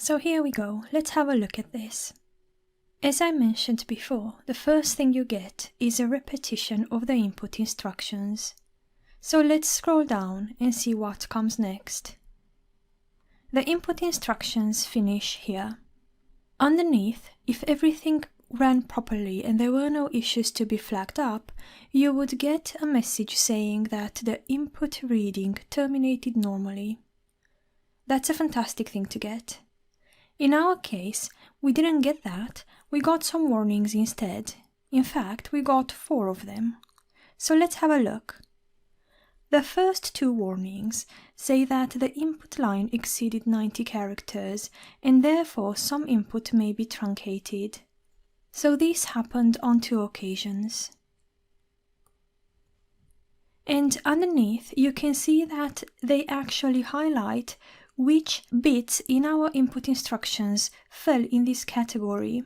So here we go, let's have a look at this. As I mentioned before, the first thing you get is a repetition of the input instructions. So let's scroll down and see what comes next. The input instructions finish here. Underneath, if everything ran properly and there were no issues to be flagged up, you would get a message saying that the input reading terminated normally. That's a fantastic thing to get. In our case, we didn't get that, we got some warnings instead. In fact, we got 4 of them. So let's have a look. The first 2 warnings say that the input line exceeded 90 characters and therefore some input may be truncated. So this happened on 2 occasions. And underneath you can see that they actually highlight which bits in our input instructions fell in this category.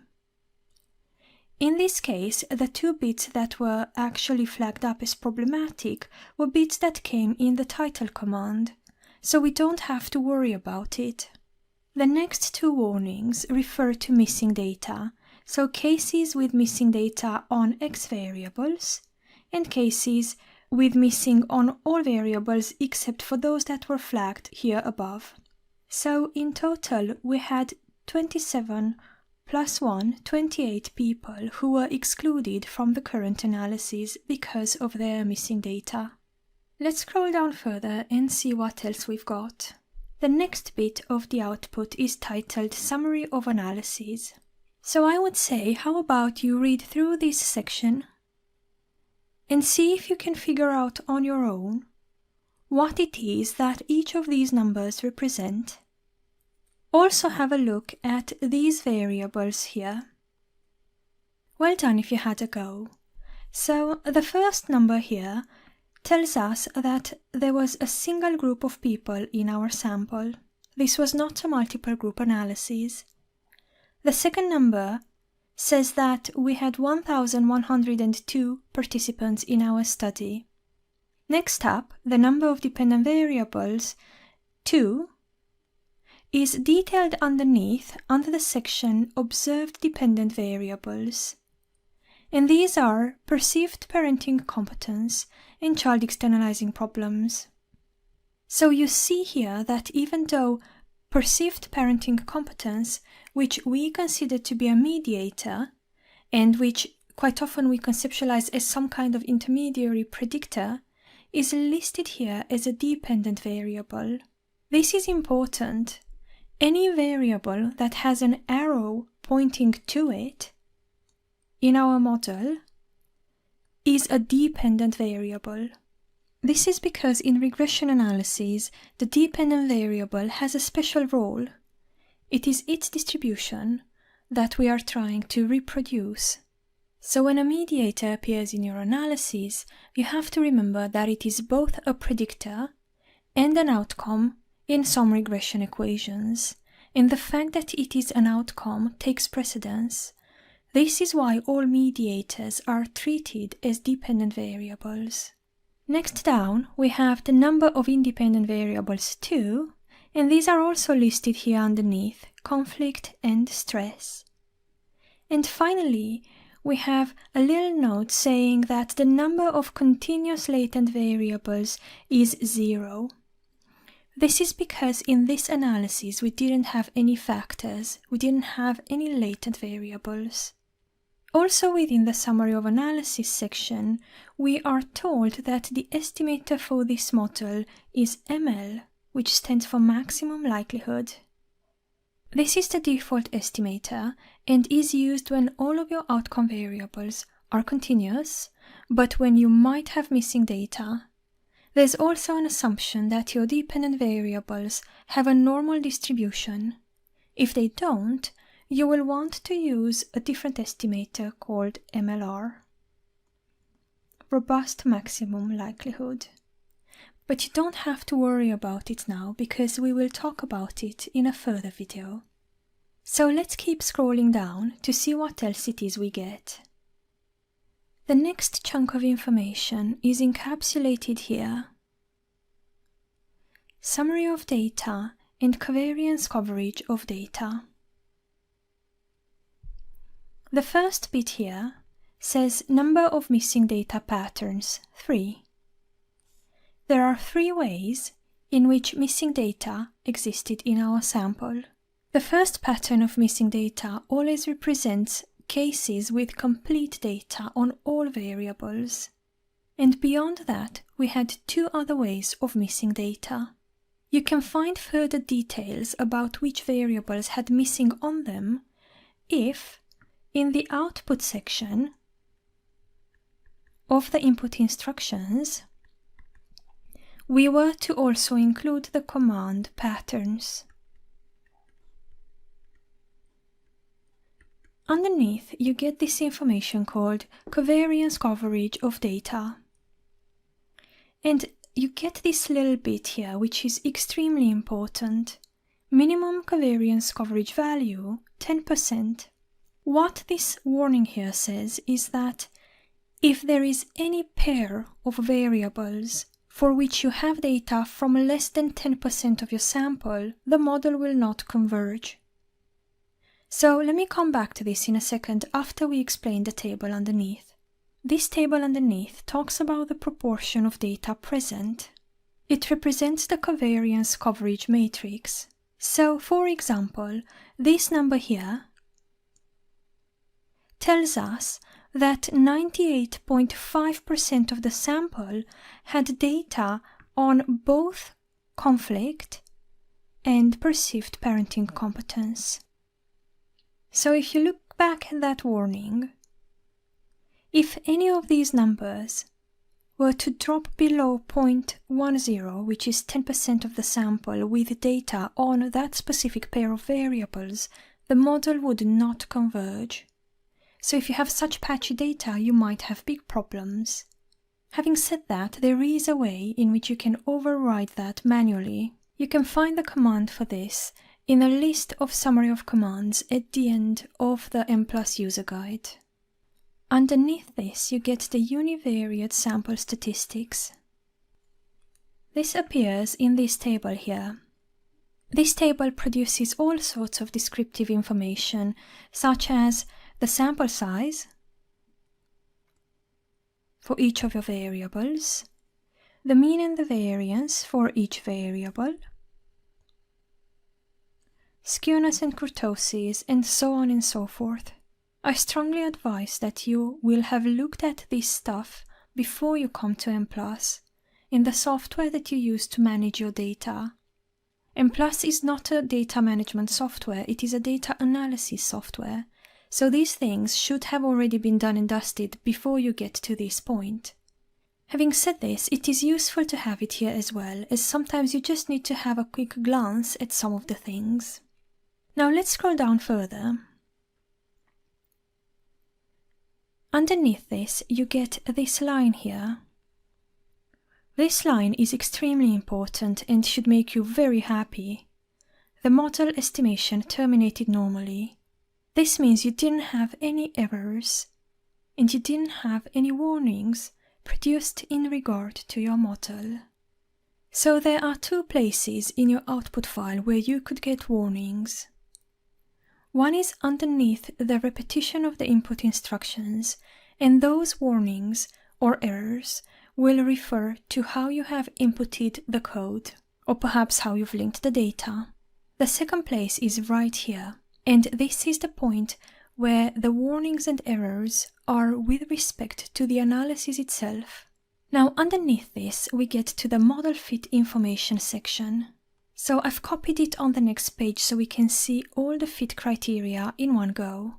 In this case, the 2 bits that were actually flagged up as problematic were bits that came in the title command, so we don't have to worry about it. The next 2 warnings refer to missing data, so cases with missing data on X variables, and cases with missing on all variables except for those that were flagged here above. So in total we had 27 plus 1, 28 people who were excluded from the current analysis because of their missing data. Let's scroll down further and see what else we've got. The next bit of the output is titled Summary of Analysis. So I would say, how about you read through this section and see if you can figure out on your own what it is that each of these numbers represent. Also have a look at these variables here. Well done if you had a go. So the first number here tells us that there was a single group of people in our sample. This was not a multiple group analysis. The second number says that we had 1,102 participants in our study. Next up, the number of dependent variables, 2, is detailed underneath under the section Observed Dependent Variables. And these are perceived parenting competence and child externalizing problems. So you see here that even though perceived parenting competence, which we consider to be a mediator, and which quite often we conceptualize as some kind of intermediary predictor, is listed here as a dependent variable. This is important. Any variable that has an arrow pointing to it in our model is a dependent variable. This is because in regression analysis, the dependent variable has a special role. It is its distribution that we are trying to reproduce. So when a mediator appears in your analysis, you have to remember that it is both a predictor and an outcome in some regression equations, and the fact that it is an outcome takes precedence. This is why all mediators are treated as dependent variables. Next down, we have the number of independent variables 2, and these are also listed here underneath, conflict and stress. And finally, we have a little note saying that the number of continuous latent variables is 0. This is because in this analysis we didn't have any factors, we didn't have any latent variables. Also within the Summary of Analysis section, we are told that the estimator for this model is ML, which stands for Maximum Likelihood. This is the default estimator and is used when all of your outcome variables are continuous, but when you might have missing data. There's also an assumption that your dependent variables have a normal distribution. If they don't, you will want to use a different estimator called MLR, Robust Maximum Likelihood. But you don't have to worry about it now because we will talk about it in a further video. So let's keep scrolling down to see what else it is we get. The next chunk of information is encapsulated here. Summary of data and covariance coverage of data. The first bit here says number of missing data patterns, 3. There are 3 ways in which missing data existed in our sample. The first pattern of missing data always represents cases with complete data on all variables. And beyond that, we had 2 other ways of missing data. You can find further details about which variables had missing on them if, in the output section of the input instructions, we were to also include the command patterns. Underneath, you get this information called covariance coverage of data. And you get this little bit here, which is extremely important. Minimum covariance coverage value, 10%. What this warning here says is that if there is any pair of variables for which you have data from less than 10% of your sample, the model will not converge. So let me come back to this in a second after we explain the table underneath. This table underneath talks about the proportion of data present. It represents the covariance coverage matrix. So, for example, this number here tells us that 98.5% of the sample had data on both conflict and perceived parenting competence. So if you look back at that warning, if any of these numbers were to drop below 0.10, which is 10% of the sample with data on that specific pair of variables, the model would not converge. So if you have such patchy data, you might have big problems. Having said that, there is a way in which you can override that manually. You can find the command for this in a list of summary of commands at the end of the Mplus user guide. Underneath this, you get the univariate sample statistics. This appears in this table here. This table produces all sorts of descriptive information, such as the sample size for each of your variables, the mean and the variance for each variable, skewness and kurtosis, and so on and so forth. I strongly advise that you will have looked at this stuff before you come to Mplus, in the software that you use to manage your data. Mplus is not a data management software, it is a data analysis software. So these things should have already been done and dusted before you get to this point. Having said this, it is useful to have it here as well, as sometimes you just need to have a quick glance at some of the things. Now let's scroll down further. Underneath this, you get this line here. This line is extremely important and should make you very happy. The model estimation terminated normally. This means you didn't have any errors, and you didn't have any warnings produced in regard to your model. So there are 2 places in your output file where you could get warnings. One is underneath the repetition of the input instructions, and those warnings or errors will refer to how you have inputted the code, or perhaps how you've linked the data. The second place is right here. And this is the point where the warnings and errors are with respect to the analysis itself. Now underneath this, we get to the model fit information section. So I've copied it on the next page so we can see all the fit criteria in one go.